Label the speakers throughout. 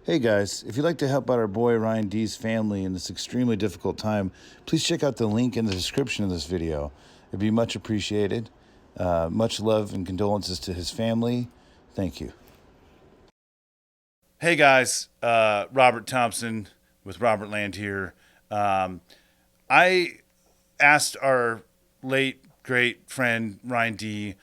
Speaker 1: Hey guys, if you'd like to help out our boy Ryan D's family in this extremely difficult time, please check out the link in the description of this video. It'd be much appreciated. Much love and condolences to his family. Thank you. Hey guys, Robert Thompson with Robertland here. I asked our late great friend Ryan D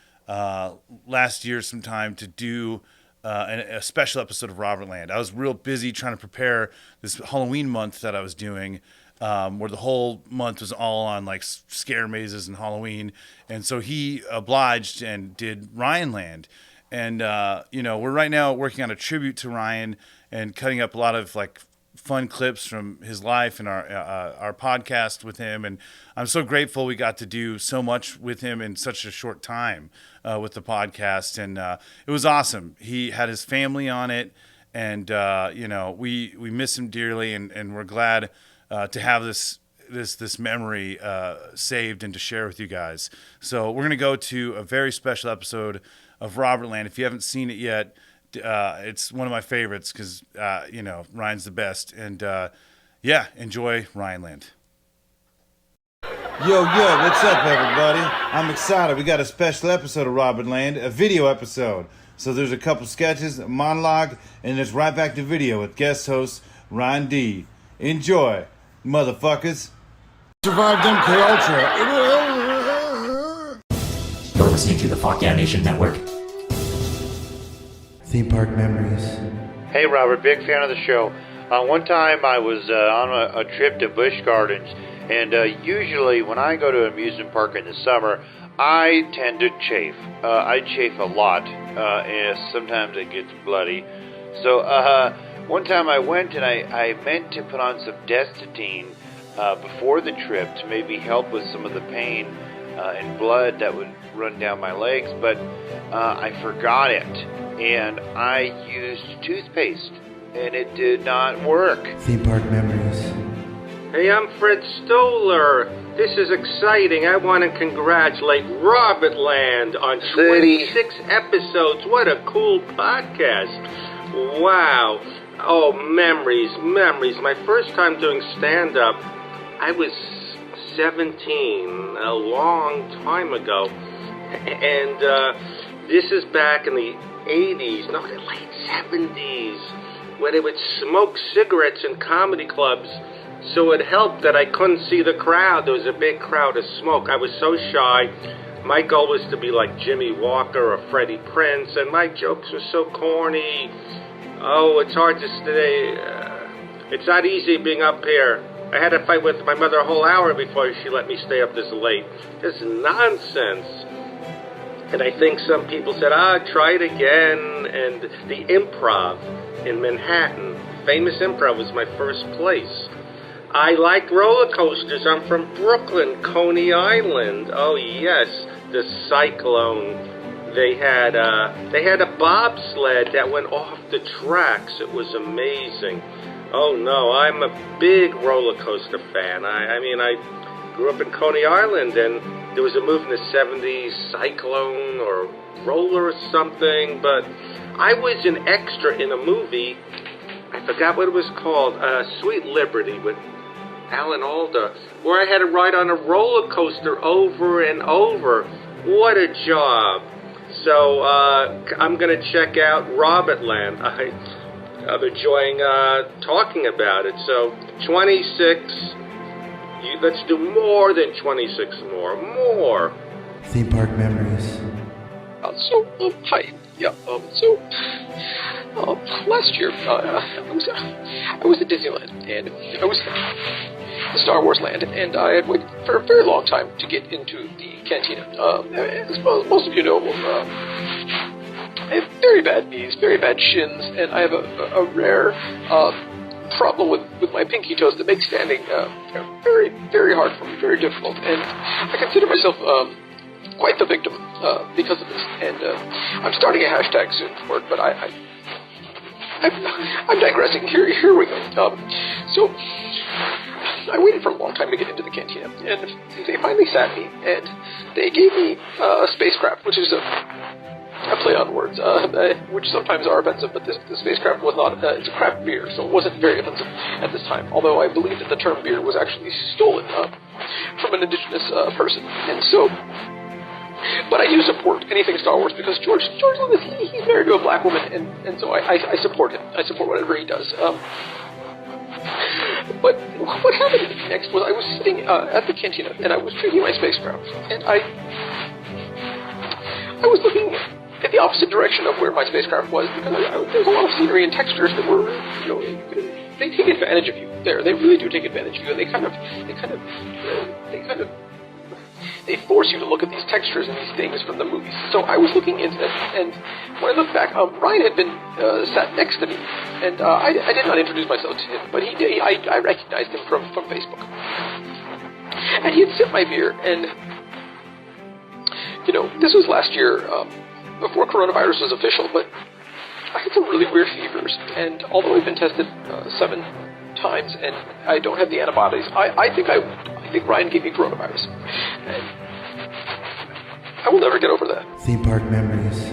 Speaker 1: last year sometime to do a special episode of Robertland. I was real busy trying to prepare this Halloween month that I was doing, where the whole month was all on like scare mazes and Halloween. And so he obliged and did Ryanland. And, we're right now working on a tribute to Ryan and cutting up a lot of like fun clips from his life and our podcast with him. And I'm so grateful we got to do so much with him in such a short time with the podcast. And it was awesome. He had his family on it, and, we miss him dearly, and we're glad to have this memory saved and to share with you guys. So we're going to go to a very special episode of Robertland. If you haven't seen it yet, it's one of my favorites because, Ryan's the best. And, enjoy Ryanland. Yo, what's up, everybody? I'm excited. We got a special episode of Robertland, a video episode. So there's a couple sketches, a monologue, and it's right back to video with guest host Ryan D. Enjoy, motherfuckers. Survived MK Ultra.
Speaker 2: You're listening to the Fuck Yeah Nation Network.
Speaker 3: Theme park memories.
Speaker 4: Hey Robert, big fan of the show. One time I was on a trip to Busch Gardens, and usually when I go to an amusement park in the summer, I tend to chafe. I chafe a lot, and sometimes it gets bloody. So one time I went and I meant to put on some Destatine before the trip to maybe help with some of the pain and blood that would run down my legs, but I forgot it, and I used toothpaste, and it did not work.
Speaker 3: Theme park memories.
Speaker 5: Hey, I'm Fred Stoller. This is exciting. I want to congratulate Robertland on 26 episodes. What a cool podcast. Wow. Oh, memories. My first time doing stand-up, I was 17, a long time ago. And this is back in the 80s, no, the late 70s, where they would smoke cigarettes in comedy clubs. So it helped that I couldn't see the crowd. There was a big crowd of smoke. I was so shy. My goal was to be like Jimmy Walker or Freddie Prinze, and my jokes were so corny. Oh, it's hard to stay. It's not easy being up here. I had to fight with my mother a whole hour before she let me stay up this late. This is nonsense. And I think some people said, try it again. And the Improv in Manhattan, famous Improv, was my first place. I like roller coasters. I'm from Brooklyn, Coney Island. Oh, yes, the Cyclone. They had a bobsled that went off the tracks. It was amazing. Oh, no, I'm a big roller coaster fan. I grew up in Coney Island, and there was a movie in the 70s, Cyclone or Roller or something, but I was an extra in a movie, I forgot what it was called, Sweet Liberty with Alan Alda, where I had to ride on a roller coaster over and over. What a job. So I'm going to check out Robertland. I'm enjoying talking about it. So 26... let's do more than 26 more.
Speaker 3: Theme park memories.
Speaker 6: Hi. Yeah, last year, I was at Disneyland, and I was in Star Wars Land, and I had waited for a very long time to get into the cantina. As most of you know, I have very bad knees, very bad shins, and I have a rare problem with my pinky toes that makes standing very, very hard for me, very difficult. And I consider myself quite the victim because of this. And I'm starting a hashtag soon for it, but I'm digressing. Here we go. So I waited for a long time to get into the cantina, and they finally sat me, and they gave me a spacecraft, which is a a play on words, which sometimes are offensive, but the spacecraft was not, it's a craft beer, so it wasn't very offensive at this time, although I believe that the term beer was actually stolen from an indigenous person. And so, but I do support anything Star Wars because George Lucas, he's married to a black woman, and so I support him. I support whatever he does. But what happened next was I was sitting at the cantina, and I was drinking my spacecraft, and I was looking at the opposite direction of where my spacecraft was, because there's a lot of scenery and textures that were, they take advantage of you there. They really do take advantage of you, and they force you to look at these textures and these things from the movies. So I was looking into it, and when I looked back, Ryan had been sat next to me, and I did not introduce myself to him, but he did. I recognized him from Facebook, and he had sipped my beer, and this was last year, before coronavirus was official, but I had some really weird fevers, and although I've been tested 7 times and I don't have the antibodies, I think Ryan gave me coronavirus, and I will never get over that.
Speaker 3: Theme park memories.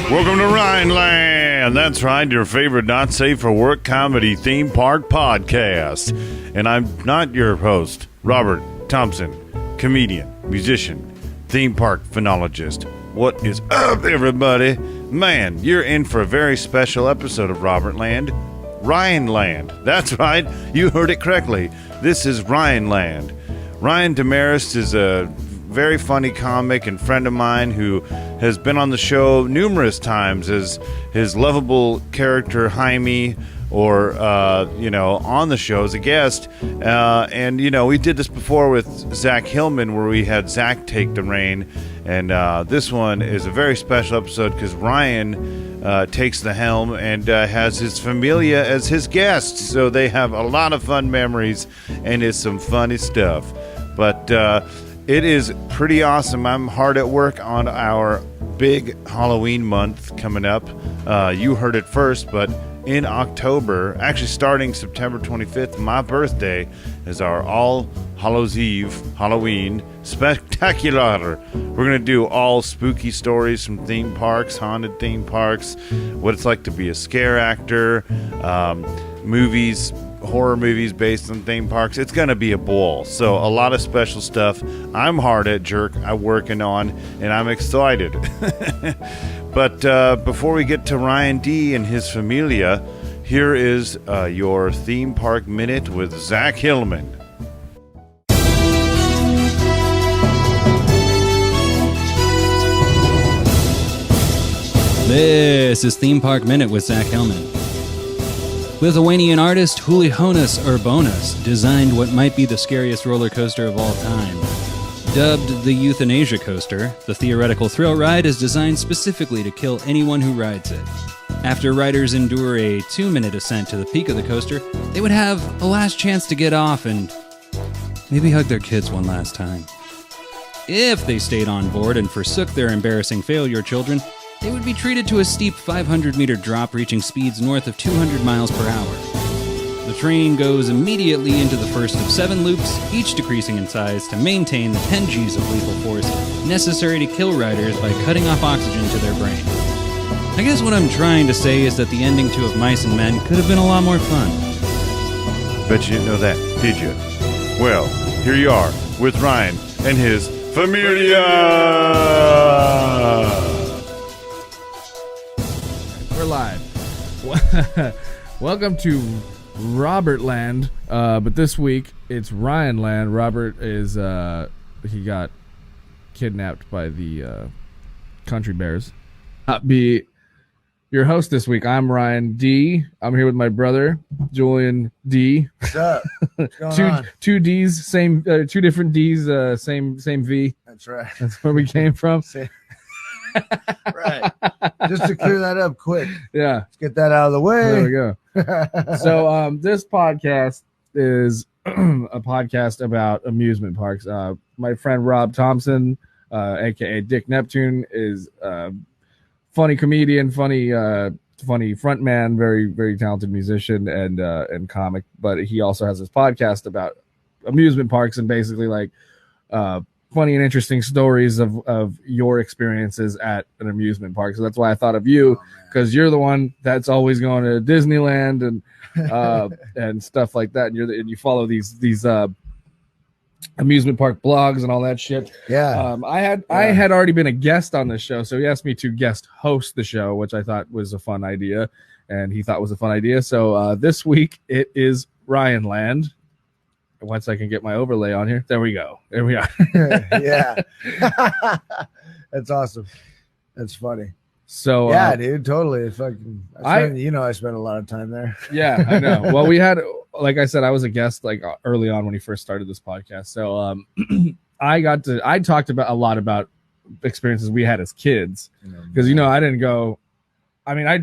Speaker 1: Welcome to Ryanland. That's right, your favorite not safe for work comedy theme park podcast. And I'm not your host, Robert Thompson, comedian, musician, theme park phenologist. What is up, everybody? Man, you're in for a very special episode of Robertland. Ryanland. That's right, you heard it correctly. This is Ryanland. Ryan Demarest is a very funny comic and friend of mine who has been on the show numerous times as his lovable character Jaime, or on the show as a guest, and we did this before with Zack Hillman, where we had Zack take the reign, and this one is a very special episode because Ryan takes the helm and has his Famila as his guest, so they have a lot of fun memories and it's some funny stuff, but it is pretty awesome. I'm hard at work on our big Halloween month coming up. You heard it first, but in October, actually starting September 25th, my birthday, is our All Hallows Eve Halloween Spectacular. We're going to do all spooky stories from theme parks, haunted theme parks, what it's like to be a scare actor, movies, horror movies based on theme parks. It's going to be a ball. So a lot of special stuff. I'm hard at I'm working on, and I'm excited. But before we get to Ryan D and his Famila, here is your theme park minute with Zack Hillman.
Speaker 7: This is Theme Park Minute with Zack Hillman. Lithuanian artist Julijonas Urbonas designed what might be the scariest roller coaster of all time. Dubbed the Euthanasia Coaster, the theoretical thrill ride is designed specifically to kill anyone who rides it. After riders endure a 2-minute ascent to the peak of the coaster, they would have a last chance to get off and maybe hug their kids one last time. If they stayed on board and forsook their embarrassing failure children, they would be treated to a steep 500-meter drop reaching speeds north of 200 miles per hour. The train goes immediately into the first of 7 loops, each decreasing in size to maintain the 10 Gs of lethal force necessary to kill riders by cutting off oxygen to their brain. I guess what I'm trying to say is that the ending to Of Mice and Men could have been a lot more fun.
Speaker 1: Bet you didn't know that, did you? Well, here you are with Ryan and his Famila.
Speaker 8: We're live. Welcome to Robertland, but this week it's Ryanland. Robert is he got kidnapped by the country bears. Be your host this week. I'm Ryan D. I'm here with my brother Julian D.
Speaker 3: What's up? What's going on?
Speaker 8: Two D's, same two different D's, same V.
Speaker 3: That's right.
Speaker 8: That's where we came from.
Speaker 3: Right. Just to clear that up quick.
Speaker 8: Yeah.
Speaker 3: Let's get that out of the way.
Speaker 8: There we go. So this podcast is a podcast about amusement parks. My friend Rob Thompson, aka Dick Neptune, is a funny comedian, funny funny frontman, very very talented musician and comic. But he also has his podcast about amusement parks and basically like funny and interesting stories of your experiences at an amusement park. So that's why I thought of you, because you're the one that's always going to Disneyland and stuff like that. And you follow these amusement park blogs and all that shit.
Speaker 3: Yeah.
Speaker 8: I had already been a guest on the show, so he asked me to guest host the show, which I thought was a fun idea, and he thought was a fun idea. So this week it is Ryanland. Once I can get my overlay on here, there we go. There we are.
Speaker 3: Yeah. That's awesome. That's funny.
Speaker 8: So
Speaker 3: yeah, dude, totally. It's fucking. I spent a lot of time there.
Speaker 8: Yeah, I know. Well, we had, like I said, I was a guest like early on when he first started this podcast. So I talked about a lot about experiences we had as kids, because I didn't go. I mean, I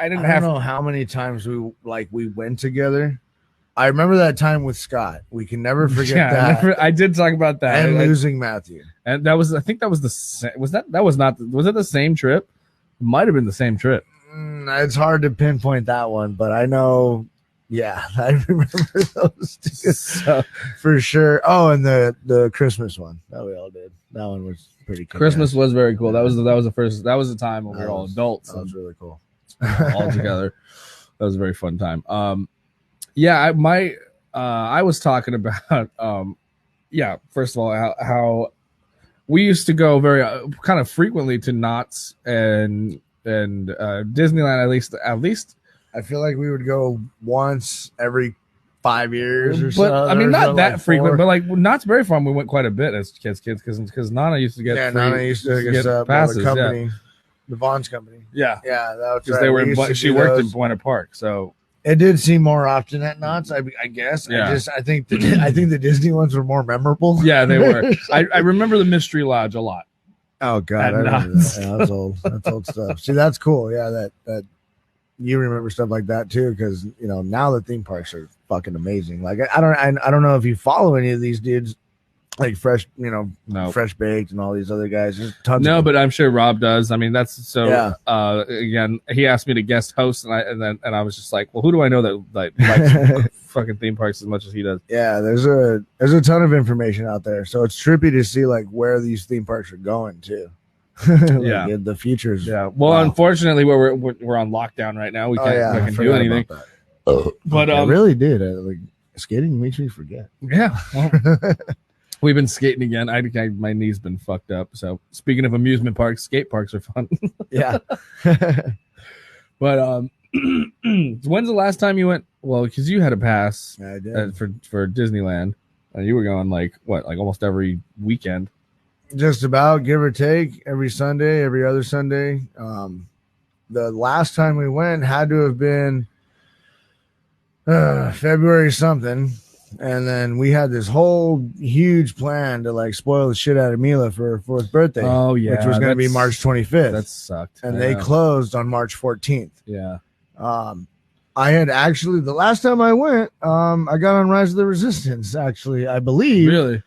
Speaker 8: don't
Speaker 3: know how many times we went together. I remember that time with Scott. We can never forget that.
Speaker 8: I did talk about that.
Speaker 3: And losing Matthew.
Speaker 8: And that was, I think that was was it the same trip? It might have been the same trip.
Speaker 3: It's hard to pinpoint that one, but I know, yeah, I remember those two. So, for sure. Oh, and the Christmas one that we all did. That one was pretty cool.
Speaker 8: Christmas was very cool. That was the time when we were all adults.
Speaker 3: That was really cool.
Speaker 8: All together. That was a very fun time. Yeah, I was talking about first of all how we used to go very kind of frequently to Knott's and Disneyland at least
Speaker 3: I feel like we would go once every 5 years or so.
Speaker 8: But I mean, not that frequent, but like Knott's Berry Farm we went quite a bit as kids because Nana used to get
Speaker 3: Nana used to get passes, the company, the Vaughn's company.
Speaker 8: Yeah,
Speaker 3: that's
Speaker 8: because
Speaker 3: right.
Speaker 8: She worked in Buena Park, so.
Speaker 3: It did seem more often at Knott's, I guess.
Speaker 8: Yeah.
Speaker 3: I think the Disney ones were more memorable.
Speaker 8: Yeah, they were. I remember the Mystery Lodge a lot.
Speaker 3: Oh God, I remember that. Yeah, that's old. That's old stuff. See, that's cool. Yeah, that you remember stuff like that too, because now the theme parks are fucking amazing. Like I don't know if you follow any of these dudes, like Fresh, Fresh Baked and all these other guys. There's tons.
Speaker 8: No, but I'm sure Rob does. I mean, that's so. Yeah. Again, he asked me to guest host, and I was just like, well, who do I know that likes fucking theme parks as much as he does?
Speaker 3: Yeah, there's a ton of information out there, so it's trippy to see like where these theme parks are going to.
Speaker 8: Yeah,
Speaker 3: the futures.
Speaker 8: Yeah. Well, unfortunately, we're on lockdown right now. We can't do anything. But
Speaker 3: I really did. Like skating makes me forget.
Speaker 8: Yeah. Well, we've been skating again. My knee's been fucked up. So speaking of amusement parks, skate parks are fun.
Speaker 3: Yeah.
Speaker 8: But when's the last time you went? Well, because you had a pass.
Speaker 3: I did.
Speaker 8: For Disneyland. You were going like almost every weekend.
Speaker 3: Just about, give or take, every Sunday, every other Sunday. The last time we went had to have been February something. And then we had this whole huge plan to like spoil the shit out of Mila for her 4th birthday.
Speaker 8: Oh yeah,
Speaker 3: which was going to be March 25th.
Speaker 8: That sucked.
Speaker 3: And they closed on March 14th.
Speaker 8: Yeah.
Speaker 3: I had actually, the last time I went, I got on Rise of the Resistance. Actually, I believe.
Speaker 8: Really.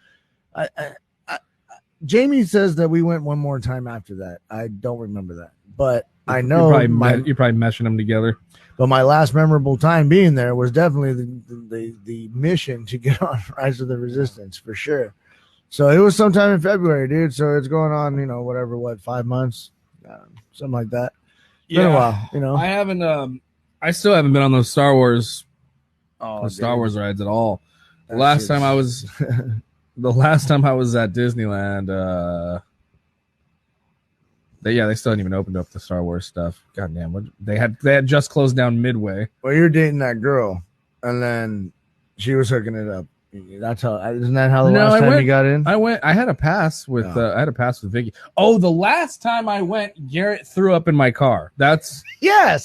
Speaker 3: Jamie says that we went one more time after that. I don't remember that, but I know
Speaker 8: you're probably meshing them together.
Speaker 3: But my last memorable time being there was definitely the mission to get on Rise of the Resistance for sure. So it was sometime in February, dude. So it's going on, 5 months, something like that. It's been a while,
Speaker 8: I haven't. I still haven't been on those Star Wars Wars rides at all. The last time I was at Disneyland, they still hadn't even opened up the Star Wars stuff. God damn, what they had just closed down midway.
Speaker 3: Well, you're dating that girl, and then she was hooking it up. Isn't that how the last time you got in?
Speaker 8: I had a pass with Vicky. Oh, the last time I went, Garrett threw up in my car. That's
Speaker 3: a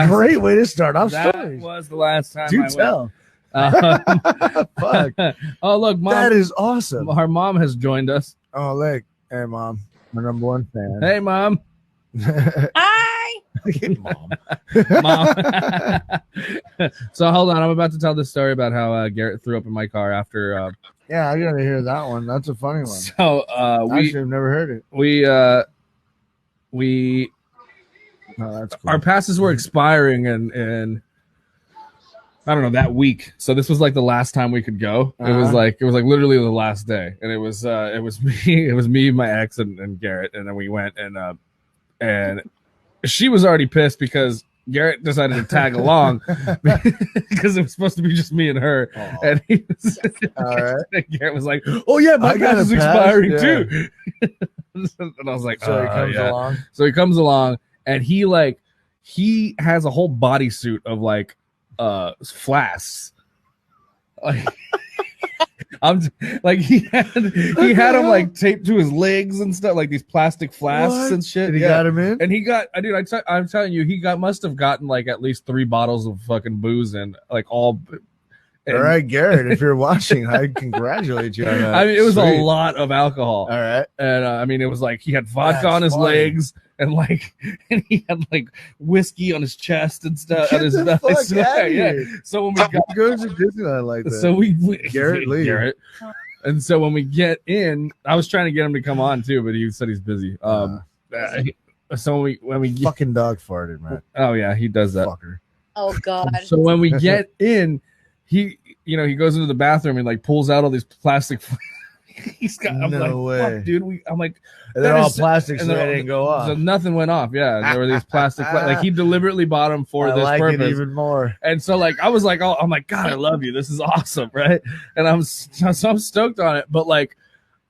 Speaker 3: great way to start off stories.
Speaker 8: That was the last time.
Speaker 3: Do tell. Fuck.
Speaker 8: Oh, look, Mom.
Speaker 3: That is awesome.
Speaker 8: Her mom has joined us.
Speaker 3: Oh, look. Hey, Mom. My number one fan.
Speaker 8: Hey, Mom.
Speaker 9: Hi.
Speaker 3: Mom.
Speaker 8: So hold on. I'm about to tell this story about how Garrett threw up in my car after.
Speaker 3: Yeah, I got to hear that one. That's a funny one.
Speaker 8: So
Speaker 3: I've never heard it.
Speaker 8: We
Speaker 3: No, that's cool.
Speaker 8: our passes were expiring, and I don't know, that week. So this was like the last time we could go. It was like literally the last day, and it was me, my ex, and Garrett, and then we went, and she was already pissed because Garrett decided to tag along because it was supposed to be just me and her. And he was,
Speaker 3: all right.
Speaker 8: Garrett was like, "Oh yeah, my pass is expiring too." And I was like,
Speaker 3: So he comes along.
Speaker 8: So he comes along, and he has a whole bodysuit of like flasks. Like I'm like he had him like taped to his legs and stuff, like these plastic flasks and shit.
Speaker 3: And he got him in,
Speaker 8: and he got, dude. I'm telling you, he must have gotten like at least 3 bottles of fucking booze and like all.
Speaker 3: All right, Garrett, if you're watching, I congratulate you on that.
Speaker 8: I mean, it was
Speaker 3: Sweet.
Speaker 8: a lot of alcohol.
Speaker 3: All right,
Speaker 8: and I mean, it was like he had vodka on his legs. And he had like whiskey on his chest and stuff.
Speaker 3: Get the fuck out of here.
Speaker 8: So when we
Speaker 3: goes to Disneyland like that.
Speaker 8: So we
Speaker 3: Garrett Lee.
Speaker 8: Garrett. And so when we get in, I was trying to get him to come on too, but he said he's busy. So when we
Speaker 3: fucking dog farted, man.
Speaker 8: Oh yeah, he does that.
Speaker 3: Fucker.
Speaker 9: Oh God.
Speaker 8: So when we get in, he goes into the bathroom and like pulls out all these plastic. He's got. I'm
Speaker 3: no
Speaker 8: like,
Speaker 3: way,
Speaker 8: fuck, dude. I'm like,
Speaker 3: and they're all plastic, so they didn't go off.
Speaker 8: So nothing went off. Yeah, there were these plastic. Like he deliberately bought them for this
Speaker 3: like
Speaker 8: purpose.
Speaker 3: it even more.
Speaker 8: And so like I was like, oh, I'm like, God, I love you. This is awesome, right? And I'm stoked on it. But like,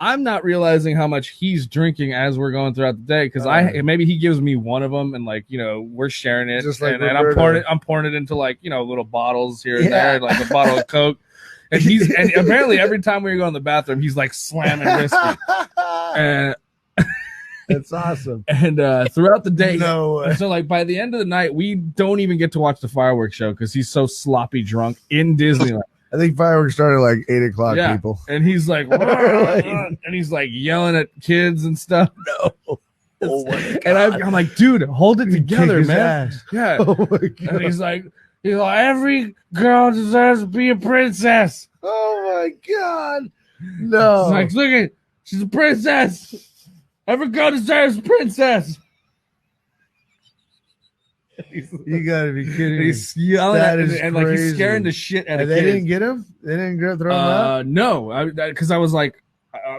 Speaker 8: I'm not realizing how much he's drinking as we're going throughout the day because maybe he gives me one of them and like we're sharing it,
Speaker 3: just like
Speaker 8: and I'm pouring it into like little bottles here and there, like a bottle of Coke. And and apparently every time we go in the bathroom, he's like slamming whiskey. And
Speaker 3: it's awesome.
Speaker 8: And throughout the day,
Speaker 3: no.
Speaker 8: So like by the end of the night, we don't even get to watch the fireworks show because he's so sloppy drunk in Disneyland.
Speaker 3: I think fireworks started like 8:00. People,
Speaker 8: and he's like, and he's like yelling at kids and stuff.
Speaker 3: No. Oh my God.
Speaker 8: And I'm like, dude, hold it together, man.
Speaker 3: Ass.
Speaker 8: Yeah.
Speaker 3: Oh my God.
Speaker 8: And he's like, every girl deserves to be a princess.
Speaker 3: Oh my God. No.
Speaker 8: He's like, look at, she's a princess. Every girl deserves a princess.
Speaker 3: You gotta be kidding me.
Speaker 8: He's yelling
Speaker 3: that
Speaker 8: and like he's scaring the shit out of
Speaker 3: kids. They
Speaker 8: kids.
Speaker 3: didn't get him? They didn't throw him out?
Speaker 8: No, because I was like,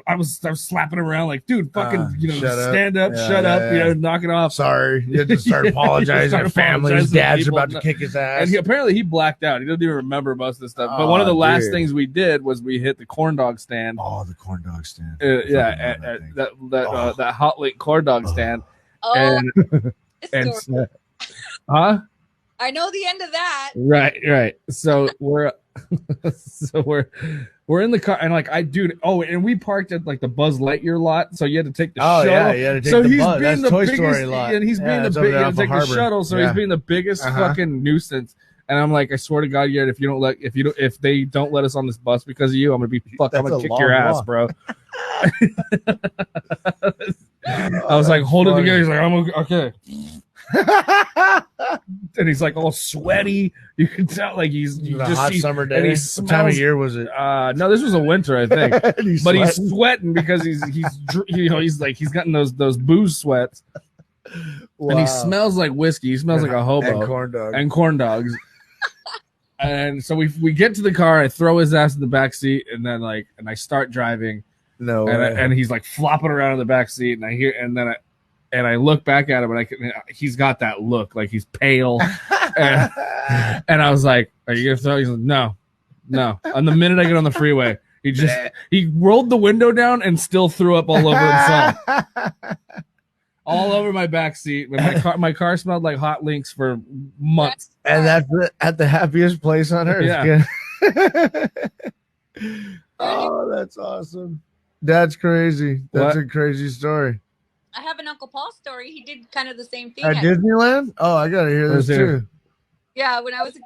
Speaker 8: I was slapping him around like, dude, fucking, stand up, shut up, knock it off.
Speaker 3: Sorry, you had to start apologizing to family. His dad's about to kick his ass.
Speaker 8: And apparently he blacked out. He doesn't even remember most of the stuff. But one of the last things we did was we hit the corn dog stand.
Speaker 3: Oh, the corn dog stand.
Speaker 8: That Hot Link corn dog stand.
Speaker 9: Oh,
Speaker 8: and huh?
Speaker 9: I know the end of that.
Speaker 8: Right. So we're in the car and like and we parked at like the Buzz Lightyear lot, so you had to take the shuttle.
Speaker 3: Yeah, you had to take
Speaker 8: so
Speaker 3: the
Speaker 8: he's
Speaker 3: bus.
Speaker 8: being
Speaker 3: That's
Speaker 8: the
Speaker 3: Toy
Speaker 8: biggest,
Speaker 3: Story lot.
Speaker 8: and he's being the big. You take the shuttle, so he's being the biggest fucking nuisance. And I'm like, I swear to God, Garrett, if they don't let us on this bus because of you, I'm gonna be I'm gonna kick your ass, bro. I was like, hold it together. He's like, I'm okay. And he's like all sweaty. You can tell like he's
Speaker 3: just hot summer day.
Speaker 8: And he
Speaker 3: what time of year was it?
Speaker 8: No, this was a winter, I think. But he's sweating because he's he's gotten those booze sweats. Wow. And he smells like whiskey. He smells like a hobo and corn dogs. And so we get to the car. I throw his ass in the back seat, and then and I start driving.
Speaker 3: No,
Speaker 8: and he's like flopping around in the back seat, and I look back at him, and he's got that look, like he's pale. and I was like, "Are you gonna throw?" He's like, "No." And the minute I get on the freeway, he rolled the window down and still threw up all over himself, all over my back seat. My car smelled like hot links for months.
Speaker 3: And that's at the happiest place on earth.
Speaker 8: Yeah.
Speaker 3: Oh, that's awesome. That's crazy. That's a crazy story.
Speaker 9: I have an Uncle Paul story. He did kind of the same thing
Speaker 3: at Disneyland. Oh, I gotta hear this too.
Speaker 9: Yeah, when I was,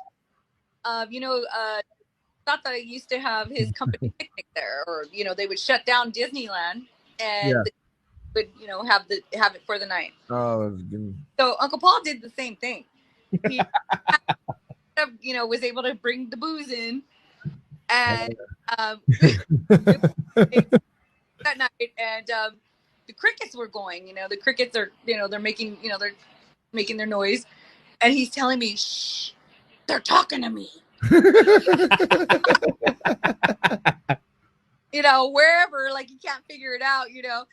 Speaker 9: Tata used to have his company picnic there, or they would shut down Disneyland and would have it for the night.
Speaker 3: Oh, that's good.
Speaker 9: So Uncle Paul did the same thing. He, was able to bring the booze in, and that night, and the crickets were going. The crickets are, they're making, they're making their noise, and he's telling me, "Shh, they're talking to me." You know, wherever, like he can't figure it out. You know,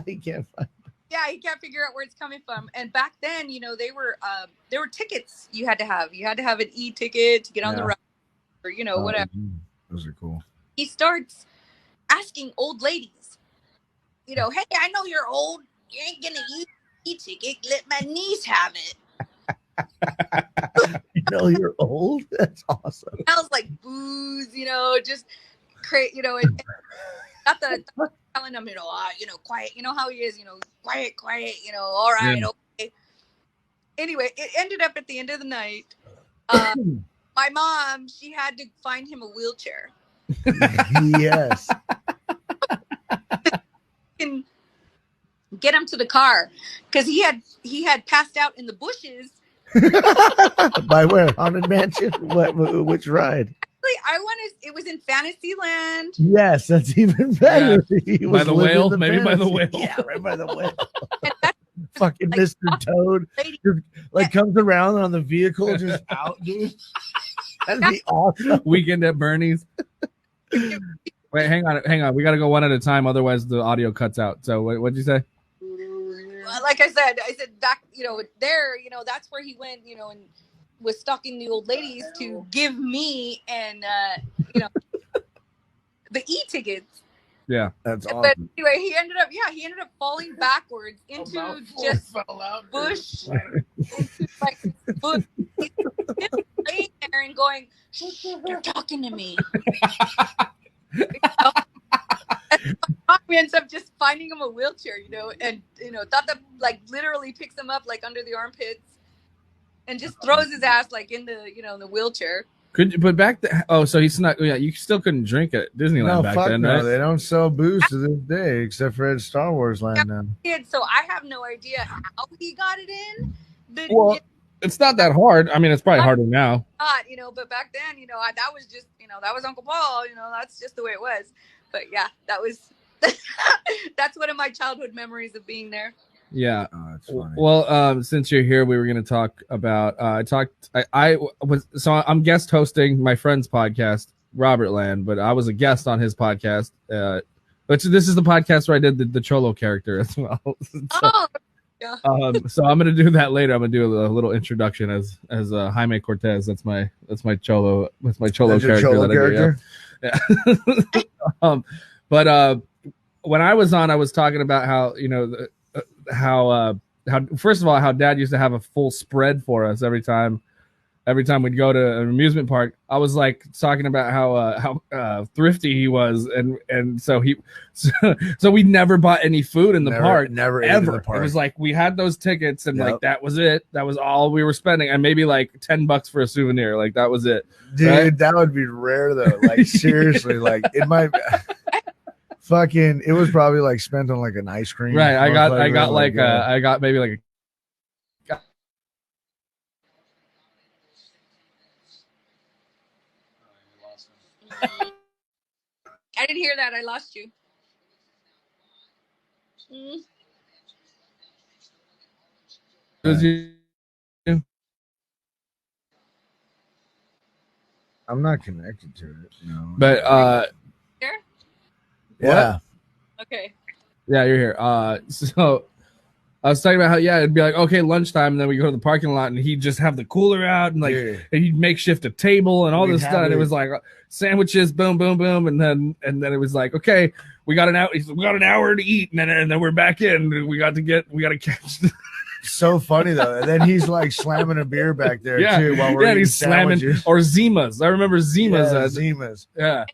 Speaker 3: He can't find.
Speaker 9: yeah, he can't figure out where it's coming from. And back then, you know, there were tickets you had to have. You had to have an e-ticket to get on the ride, or you know, whatever.
Speaker 3: Those are cool.
Speaker 9: He starts asking old ladies, you know, "Hey, I know you're old. You ain't gonna use e-ticket. Let my niece have it."
Speaker 3: You know you're old. That's awesome.
Speaker 9: Smells like booze, you know, just crazy, you know. And not that I'm telling him, you know, quiet. You know how he is, you know, quiet, you know. All right, okay. Anyway, it ended up at the end of the night. My mom, she had to find him a wheelchair.
Speaker 3: Yes.
Speaker 9: And get him to the car because he had passed out in the bushes.
Speaker 3: By where? Haunted Mansion? Which ride?
Speaker 9: It was in Fantasyland.
Speaker 3: Yes, that's even better.
Speaker 8: Yeah. By the whale? Maybe by the whale.
Speaker 3: Yeah, right by the whale.
Speaker 9: And
Speaker 3: Fucking like, Mr. Toad. Like comes around on the vehicle just out, dude. That'd be awesome.
Speaker 8: Weekend at Bernie's. Wait, hang on. We got to go one at a time. Otherwise, the audio cuts out. So what'd you say?
Speaker 9: Like I said back, you know, there, you know, that's where he went, you know, and was stalking the old ladies to give me and, you know, the e-tickets.
Speaker 3: Yeah, that's awesome.
Speaker 9: But anyway, he ended up falling backwards into just bush, into like bush. He's laying there and going, "Shh, they're talking to me." We ends up just finding him a wheelchair, you know, and you know, thought that like literally picks him up like under the armpits and just throws his ass like in the, you know, in the wheelchair.
Speaker 8: But back then, so he's not. Yeah, you still couldn't drink at Disneyland back then, right?
Speaker 3: They don't sell booze to this day except for at Star Wars Land now.
Speaker 9: So I have no idea how he got it in.
Speaker 8: It's not that hard. I mean, it's probably harder now.
Speaker 9: You know, but back then, you know, that was just, you know, that was Uncle Paul. You know, that's just the way it was. But yeah, that was. That's one of my childhood memories of being there.
Speaker 8: Yeah.
Speaker 3: Oh, that's funny.
Speaker 8: Well, since you're here, we were going to talk about. I'm guest hosting my friend's podcast, Robertland, but I was a guest on his podcast. But this is the podcast where I did the Cholo character as well.
Speaker 9: Yeah.
Speaker 8: So I'm going to do that later. I'm going to do a little introduction as Jaime Cortez. That's my Cholo. That's my Cholo character.
Speaker 3: Cholo character?
Speaker 8: Yeah. But when I was on, I was talking about how, you know, how first of all, how Dad used to have a full spread for us every time we'd go to an amusement park. I was like talking about how thrifty he was, and so we never bought any food in the park,
Speaker 3: never
Speaker 8: ever.
Speaker 3: In the park.
Speaker 8: It was like we had those tickets, and like that was it. That was all we were spending, and maybe like $10 for a souvenir. Like that was it.
Speaker 3: Dude,
Speaker 8: right?
Speaker 3: That would be rare though. Like seriously, like it might. Fucking, it was probably like spent on like an ice cream.
Speaker 8: Right. I got maybe like
Speaker 9: I didn't hear that. I lost you.
Speaker 3: I'm not connected to it. No.
Speaker 8: But
Speaker 9: Here?
Speaker 3: Yeah.
Speaker 9: Okay.
Speaker 8: Yeah, you're here. So I was talking about how it'd be like, okay, lunchtime, and then we go to the parking lot, and he'd just have the cooler out, and like and he'd makeshift a table and all this stuff. And it was like sandwiches, boom, boom, boom, and then it was like, okay, we got an hour to eat, and then we're back in. We got to catch.
Speaker 3: So funny though, and then he's like slamming a beer back there too while we're eating
Speaker 8: he's slamming
Speaker 3: sandwiches.
Speaker 8: Or Zimas. I remember Zimas.
Speaker 3: Zimas.
Speaker 8: Yeah.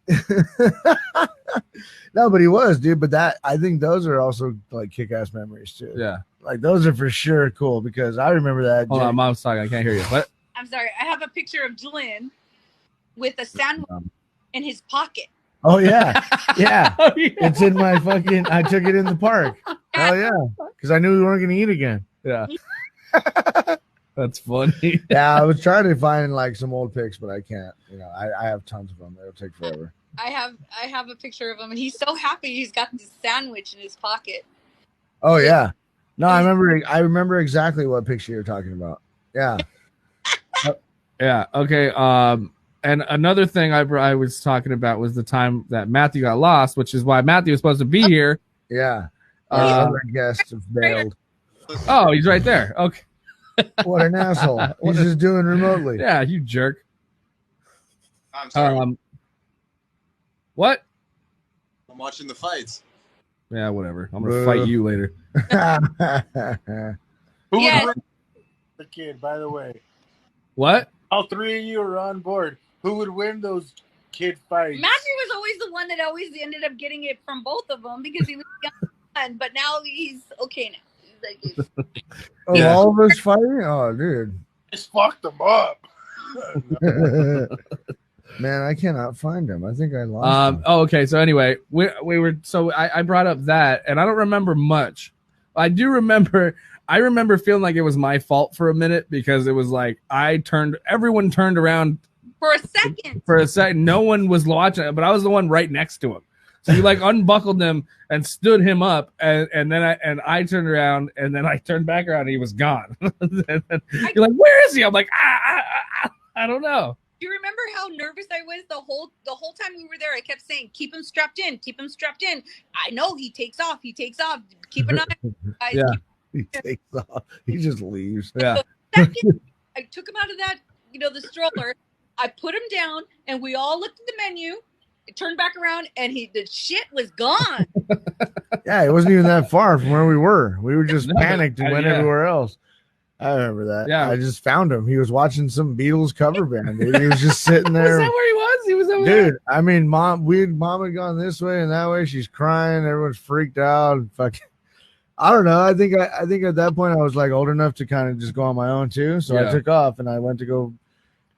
Speaker 3: No, but he was, dude. But I think those are also like kick-ass memories too.
Speaker 8: Yeah,
Speaker 3: like those are for sure cool because I remember that.
Speaker 8: Hold on, Mom's talking. I can't hear you. What?
Speaker 9: I'm sorry. I have a picture of Julian with a sandwich in his pocket.
Speaker 3: Oh yeah, yeah. It's in my fucking. I took it in the park. Hell yeah, because I knew we weren't gonna eat again.
Speaker 8: Yeah. That's funny.
Speaker 3: Yeah, I was trying to find like some old pics, but I can't. You know, I have tons of them. It'll take forever.
Speaker 9: I have a picture of him, and he's so happy he's got this sandwich in his pocket.
Speaker 3: Oh yeah, No, I remember exactly what picture you're talking about. Yeah.
Speaker 8: Yeah. Okay. And another thing I was talking about was the time that Matthew got lost, which is why Matthew was supposed to be here.
Speaker 3: Yeah. Other guests have bailed.
Speaker 8: Oh, he's right there. Okay.
Speaker 3: What an asshole. He's just doing remotely.
Speaker 8: Yeah, you jerk.
Speaker 10: I'm sorry.
Speaker 8: What?
Speaker 10: I'm watching the fights.
Speaker 8: Yeah, whatever. I'm gonna fight you later.
Speaker 11: Who
Speaker 9: Yes.
Speaker 11: would win the kid, by the way?
Speaker 8: What?
Speaker 11: All three of you are on board. Who would win those kid fights?
Speaker 9: Matthew was always the one that always ended up getting it from both of them because he was young, but now he's okay now. He's like,
Speaker 3: All of us fighting? Oh, dude.
Speaker 11: Just fucked them up.
Speaker 3: Man, I cannot find him. I think I lost him.
Speaker 8: Oh, okay. So anyway, we were I brought up that, and I don't remember much. I remember feeling like it was my fault for a minute because it was like everyone turned around
Speaker 9: for a second.
Speaker 8: No one was watching it, but I was the one right next to him. So you like unbuckled him and stood him up, and then I turned around, and then I turned back around and he was gone. You're like, where is he? I'm like, I don't know.
Speaker 9: Do you remember how nervous I was the whole time we were there? I kept saying, keep him strapped in. I know he takes off. Keep an eye on him, guys.
Speaker 3: Yeah. He takes off. He just leaves.
Speaker 8: Yeah.
Speaker 9: I took him out of that, the stroller. I put him down, and we all looked at the menu. It turned back around, and the shit was gone.
Speaker 3: Yeah, it wasn't even that far from where we were. We were just panicked and went everywhere else. I remember that. Yeah, I just found him. He was watching some Beatles cover band. Dude. He was just sitting there.
Speaker 8: Is that where he was? He was over
Speaker 3: there.
Speaker 8: Dude,
Speaker 3: I mean, mom had gone this way and that way. She's crying. Everyone's freaked out. Fucking, I don't know. I think at that point I was like old enough to kind of just go on my own too. So I took off and I went to go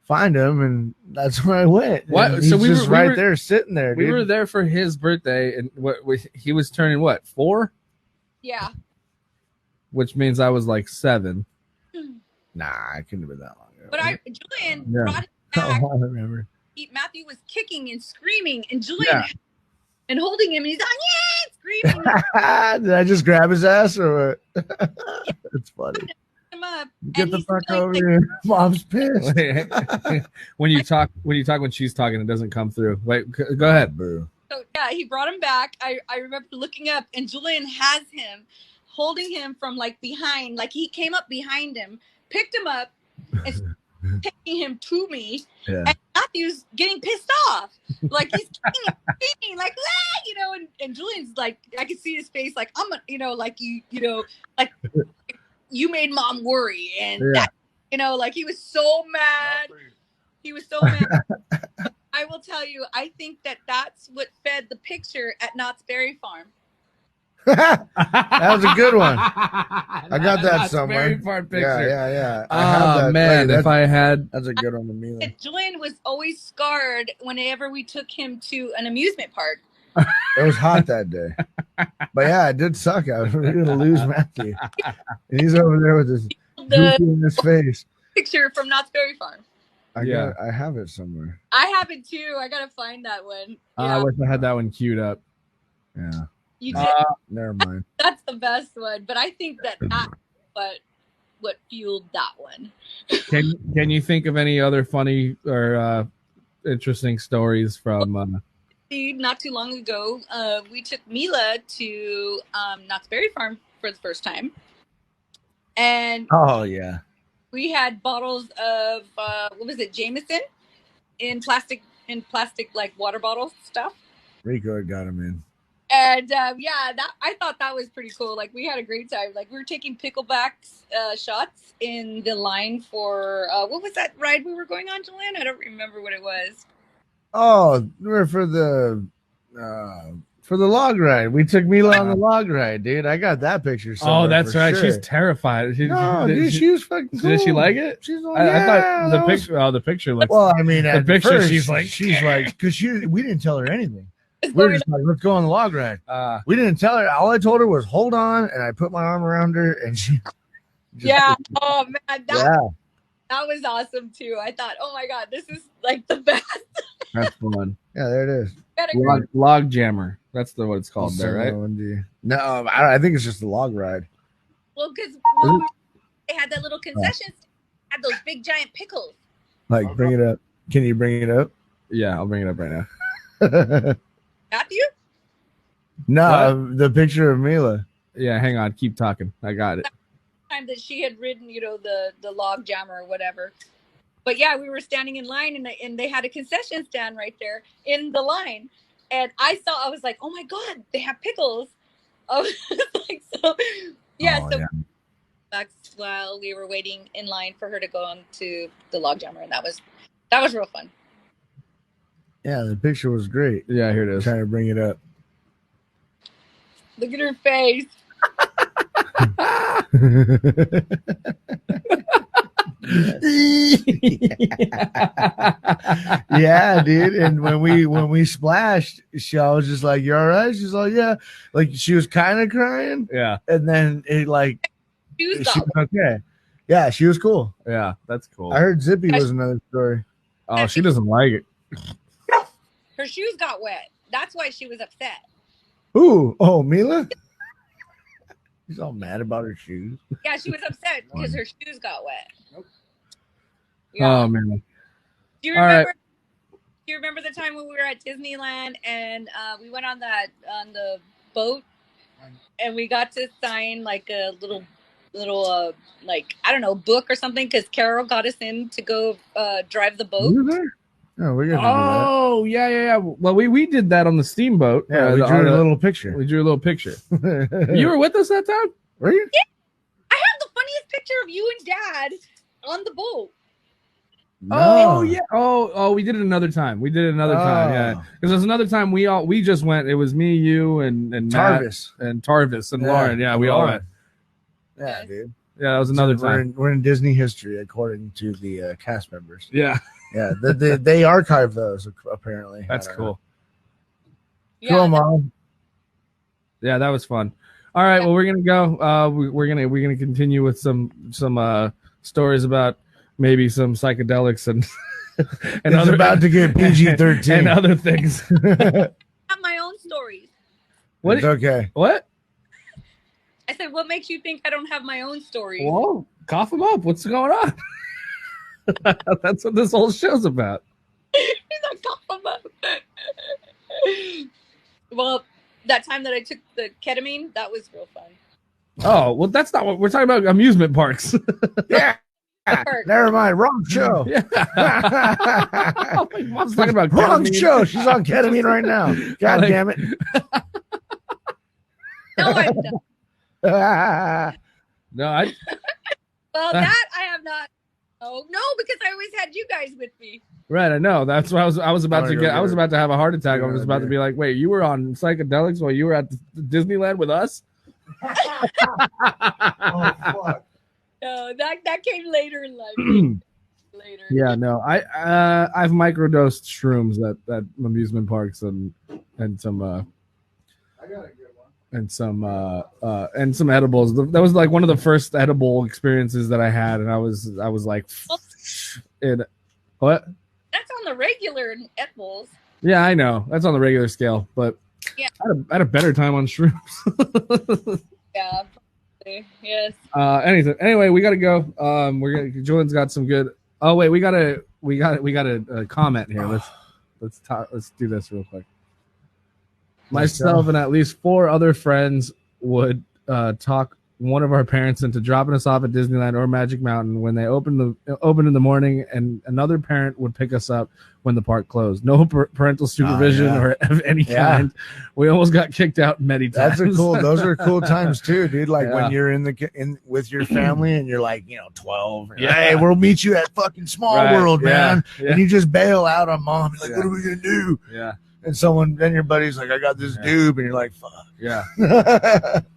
Speaker 3: find him, and that's where I went.
Speaker 8: What?
Speaker 3: He's
Speaker 8: so we
Speaker 3: just
Speaker 8: were
Speaker 3: there, sitting there.
Speaker 8: We
Speaker 3: dude.
Speaker 8: were there for his birthday, and he was turning 4?
Speaker 9: Yeah.
Speaker 8: Which means I was like 7.
Speaker 3: Nah, I couldn't have been that long ago.
Speaker 9: But Julian brought him back.
Speaker 3: I remember.
Speaker 9: Matthew was kicking and screaming, and Julian and holding him, and he's like, yeah, screaming.
Speaker 3: Did I just grab his ass or what? It's funny.
Speaker 9: Him up,
Speaker 3: Get the fuck over here. Mom's pissed.
Speaker 8: when she's talking, it doesn't come through. Wait, go ahead.
Speaker 3: Boo.
Speaker 9: So yeah, he brought him back. I remember looking up, and Julian has him, holding him from like behind, like he came up behind him, picked him up, and taking him to me.
Speaker 3: Yeah.
Speaker 9: And Matthew's getting pissed off, like he's kicking and screaming, like and Julian's like, I could see his face, like I'm, like like you made mom worry, and that, like he was so mad. He was so mad. I will tell you, I think that's what fed the picture at Knott's Berry Farm.
Speaker 3: That was a good one. I got that somewhere.
Speaker 8: Berry Farm picture.
Speaker 3: Yeah.
Speaker 8: Oh man, if I had,
Speaker 3: that's a good one to me.
Speaker 9: Julian was always scarred whenever we took him to an amusement park.
Speaker 3: It was hot that day, but yeah, it did suck. I was going to lose Matthew, and he's over there with his goofy in his face.
Speaker 9: Picture from Knott's Berry Farm.
Speaker 3: I have it somewhere.
Speaker 9: I have it too. I gotta find that one.
Speaker 8: I wish I had that one queued up.
Speaker 3: Yeah.
Speaker 9: You did.
Speaker 3: Never mind.
Speaker 9: That's the best one, but I think that's what fueled that one.
Speaker 8: Can you think of any other funny or interesting stories from?
Speaker 9: Not too long ago, we took Mila to Knott's Berry Farm for the first time, and we had bottles of what was it, Jameson, in plastic like water bottle stuff.
Speaker 3: Rico had got him in.
Speaker 9: And I thought that was pretty cool. Like we had a great time. Like we were taking pickleback shots in the line for what was that ride we were going on, Julian? I don't remember what it was.
Speaker 3: Oh, we were for the log ride. We took Mila on the log ride, dude. I got that picture.
Speaker 8: Oh, that's right.
Speaker 3: Sure.
Speaker 8: She's terrified.
Speaker 3: She was fucking cool.
Speaker 8: Did she like it?
Speaker 3: She's like,
Speaker 8: I thought the picture. Oh, the picture looks.
Speaker 3: Well, I mean,
Speaker 8: the picture.
Speaker 3: First,
Speaker 8: she's like,
Speaker 3: because we didn't tell her anything. We were just like, let's go on the log ride. We didn't tell her. All I told her was hold on, and I put my arm around her, and she.
Speaker 9: Oh man, that was awesome too. I thought, oh my god, this is like the best.
Speaker 8: That's fun.
Speaker 3: Yeah, there it is.
Speaker 8: Log jammer. That's what it's called there, right?
Speaker 3: No, I think it's just the log ride.
Speaker 9: Well, because they had that little concession stand, had those big giant pickles.
Speaker 3: Like, bring it up. Can you bring it up?
Speaker 8: Yeah, I'll bring it up right now.
Speaker 9: Got you?
Speaker 3: No, the picture of Mila.
Speaker 8: Yeah, hang on. Keep talking. I got it.
Speaker 9: Time that she had ridden, the log jammer or whatever. But yeah, we were standing in line, and they had a concession stand right there in the line. And I was like, oh my God, they have pickles. I was like, so, yeah.
Speaker 3: Oh,
Speaker 9: so
Speaker 3: yeah.
Speaker 9: that's while we were waiting in line for her to go on to the log jammer. And that was real fun.
Speaker 3: Yeah, the picture was great.
Speaker 8: Yeah, here it is.
Speaker 3: Trying to bring it up.
Speaker 9: Look at her face.
Speaker 3: Yeah, dude. And when we splashed, I was just like, "You all right?" She's like, "Yeah." Like, she was kind of crying.
Speaker 8: Yeah.
Speaker 3: And then she was okay. Yeah, she was cool.
Speaker 8: Yeah, that's cool.
Speaker 3: I heard Zippy was another story.
Speaker 8: Oh, she doesn't like it.
Speaker 9: Her shoes got wet. That's why she was upset.
Speaker 3: Ooh, oh, Mila. She's all mad about her shoes.
Speaker 9: Yeah, she was upset because her shoes got wet.
Speaker 8: Nope.
Speaker 9: Yeah.
Speaker 8: Oh man.
Speaker 9: Do you remember the time when we were at Disneyland and we went on the boat and we got to sign like a little like, I don't know, book or something because Carol got us in to go drive the boat.
Speaker 3: You were there? Oh, we're gonna
Speaker 8: Oh, yeah. Well, we did that on the steamboat.
Speaker 3: Yeah, we drew a little picture.
Speaker 8: We drew a little picture. You were with us that time?
Speaker 3: Were you?
Speaker 9: Yeah. I have the funniest picture of you and Dad on the boat.
Speaker 3: No.
Speaker 8: Oh yeah. Oh, we did it another time. Yeah. Because there's another time we just went. It was me, you, and
Speaker 3: Tarvis
Speaker 8: and Lauren. Yeah, we all went.
Speaker 3: Yeah, dude.
Speaker 8: Yeah, that was another time.
Speaker 3: We're in Disney history according to the cast members.
Speaker 8: Yeah.
Speaker 3: Yeah, they archive those apparently.
Speaker 8: That's cool.
Speaker 3: Cool, Mom.
Speaker 8: Yeah, that was fun. All right, well, we're gonna go. We're gonna continue with some stories about maybe some psychedelics and
Speaker 3: it's other about to get PG-13
Speaker 8: and other things.
Speaker 9: I have my own stories.
Speaker 3: What? It's okay.
Speaker 8: What?
Speaker 9: I said, what makes you think I don't have my own stories?
Speaker 8: Whoa, cough them up. What's going on? That's what this whole show's about.
Speaker 9: He's like, cough them up. Well, that time that I took the ketamine, that was real fun.
Speaker 8: Oh, well, that's not what we're talking about. Amusement parks.
Speaker 3: Yeah. Never mind. Wrong show.
Speaker 8: Yeah. Mom's talking about
Speaker 3: wrong
Speaker 8: ketamine.
Speaker 3: show. She's on ketamine right now. God damn it.
Speaker 9: No, I've done.
Speaker 8: No,
Speaker 9: Well, that I have not. Oh no, because I always had you guys with me.
Speaker 8: Right, I know. That's what I was about to get. I was about to have a heart attack. I was about to be like, "Wait, you were on psychedelics while you were at Disneyland with us?"
Speaker 3: Oh fuck.
Speaker 9: No, that came later in life. Later.
Speaker 8: Yeah, no. I've microdosed shrooms at amusement parks and some
Speaker 3: I got a good one.
Speaker 8: and some edibles. That was like one of the first edible experiences that I had, and I was like, what?
Speaker 9: That's on the regular edibles.
Speaker 8: Yeah, I know. That's on the regular scale, but
Speaker 9: yeah,
Speaker 8: I had a better time on shrooms.
Speaker 9: Yeah. Yes.
Speaker 8: Anyway, we gotta go. Julian's got some good. Oh wait, we got a comment here. Let's do this real quick. Myself and at least 4 other friends would talk one of our parents into dropping us off at Disneyland or Magic Mountain when they opened in the morning, and another parent would pick us up when the park closed. No parental supervision or of any kind. We almost got kicked out many times.
Speaker 3: Those are cool times too, dude. Like when you're in with your family and you're like, 12. Yeah, hey, we'll meet you at fucking Small World, man. Yeah. And you just bail out on mom. You're like, what are we gonna do?
Speaker 8: Yeah.
Speaker 3: And then your buddy's like, I got this doob, and you're like, fuck.
Speaker 8: Yeah.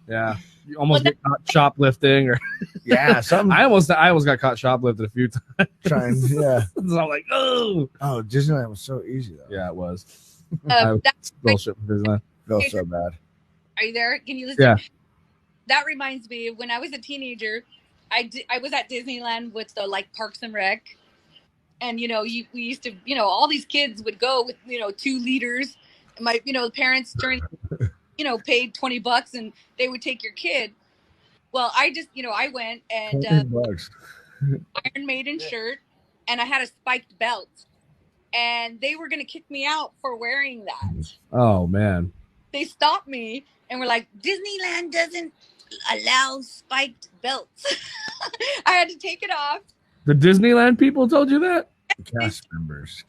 Speaker 8: Yeah. You almost get caught shoplifting, or
Speaker 3: something.
Speaker 8: I almost got caught shoplifting a few times.
Speaker 3: So
Speaker 8: I'm like, oh,
Speaker 3: Disneyland was so easy though.
Speaker 8: Yeah, it was.
Speaker 9: That's
Speaker 8: bullshit for Disneyland.
Speaker 3: Felt so bad.
Speaker 9: Are you there? Can you listen?
Speaker 8: Yeah.
Speaker 9: That reminds me of when I was a teenager. I was at Disneyland with the Parks and Rec, and we used to all these kids would go with 2 liters. My the parents during paid $20 and they would take your kid. Well, I just, I went and Iron Maiden shirt, and I had a spiked belt, and they were gonna kick me out for wearing that.
Speaker 8: Oh man!
Speaker 9: They stopped me and were like, "Disneyland doesn't allow spiked belts." I had to take it off.
Speaker 8: The Disneyland people told you that?
Speaker 3: Cast members.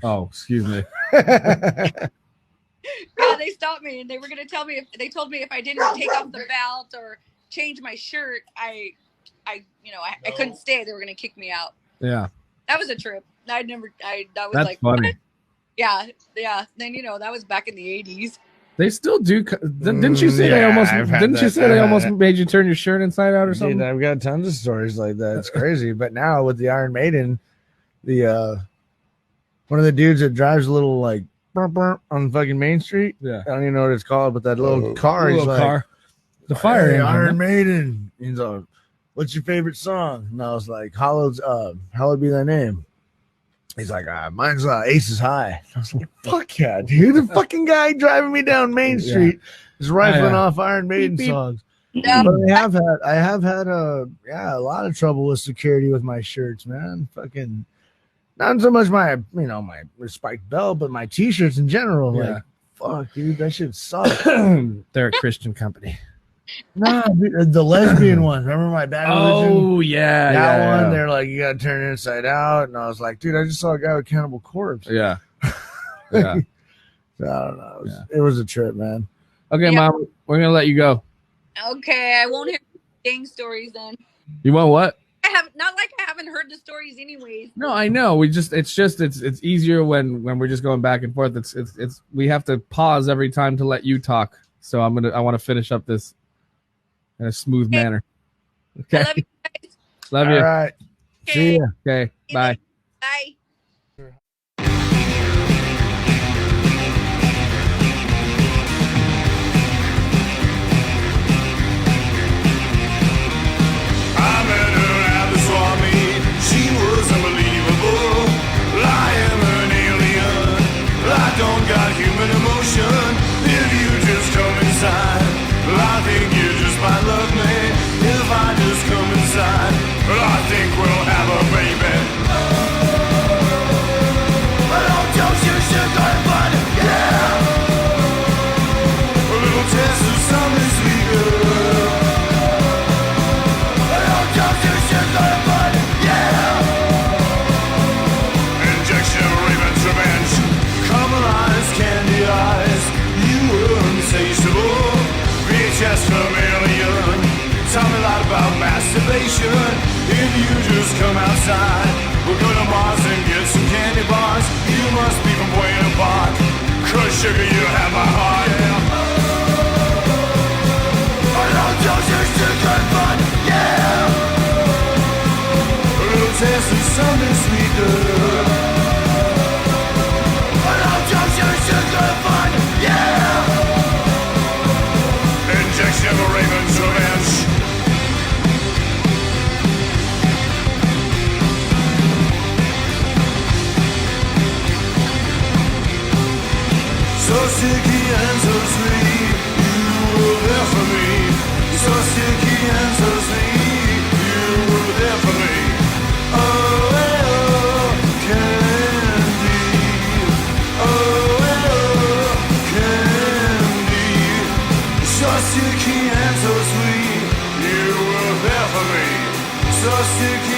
Speaker 8: Oh, excuse me.
Speaker 9: Yeah, they stopped me and they were gonna tell me they told me if I didn't take off the belt or change my shirt, I couldn't stay. They were gonna kick me out.
Speaker 8: Yeah.
Speaker 9: That was a trip. That was
Speaker 8: That's
Speaker 9: like
Speaker 8: funny.
Speaker 9: What? Yeah. Then that was back in the 80s.
Speaker 8: They still do. Didn't you say they almost? Didn't you say they almost made you turn your shirt inside out or something?
Speaker 3: Dude, I've got tons of stories like that. It's crazy. But now with the Iron Maiden, the one of the dudes that drives a little like on fucking Main Street.
Speaker 8: Yeah,
Speaker 3: I don't even know what it's called, but that little car. He's like,
Speaker 8: car. The fire engine.
Speaker 3: Iron Maiden. He's like, "What's your favorite song?" And I was like, "Hallowed Be Thy Name." He's like, mine's Aces High. I was like, fuck yeah, dude. The fucking guy driving me down Main Street is rifling off Iron Maiden songs. Yeah. But I have had a lot of trouble with security with my shirts, man. Fucking not so much my spiked belt, but my t-shirts in general.
Speaker 8: Yeah.
Speaker 3: Like, fuck, dude, that shit sucks.
Speaker 8: They're a Christian company.
Speaker 3: Nah, dude, the lesbian one. Remember my bad religion?
Speaker 8: Oh yeah,
Speaker 3: that one. They're like, you gotta turn it inside out, and I was like, dude, I just saw a guy with Cannibal Corpse.
Speaker 8: Yeah, yeah.
Speaker 3: I don't know. It was a trip, man.
Speaker 8: Okay, Mom, we're gonna let you go.
Speaker 9: Okay, I won't hear gang stories then.
Speaker 8: You want what?
Speaker 9: I haven't heard the stories anyways.
Speaker 8: No, I know. It's easier when we're just going back and forth. It's we have to pause every time to let you talk. So I want to finish up this in a smooth manner. Okay.
Speaker 9: I love you guys.
Speaker 8: Love you.
Speaker 3: All right.
Speaker 9: Okay.
Speaker 3: See ya.
Speaker 8: Okay. Bye.
Speaker 9: Bye.
Speaker 12: I met her at the Swami. She was unbelievable. I am an alien. I don't got human emotion. If you just come inside, I think you just might love me. If I just come inside, I think we'll have a baby. Oh, don't you sugar bud, yeah. A little taste of something sweet, girl. Oh, don't you sugar bud, yeah. Injection, Raymond's revenge. Caramelized candy eyes. You were insatiable. VHS chameleon. Tell me a lot about masturbation. If you just come outside, we'll go to Mars and get some candy bars. You must be from Buena Park, 'cause sugar, you have my heart, yeah. Oh, don't you sugar fun, yeah. A little taste of something sweet, girl. Oh, don't you sugar fun, yeah. Injection of Raymond's revenge. So sticky and so sweet, you were there for me. So sticky and so sweet, you were there for me. Oh, candy. Oh, candy. So sticky and so sweet, you were there for me. So sticky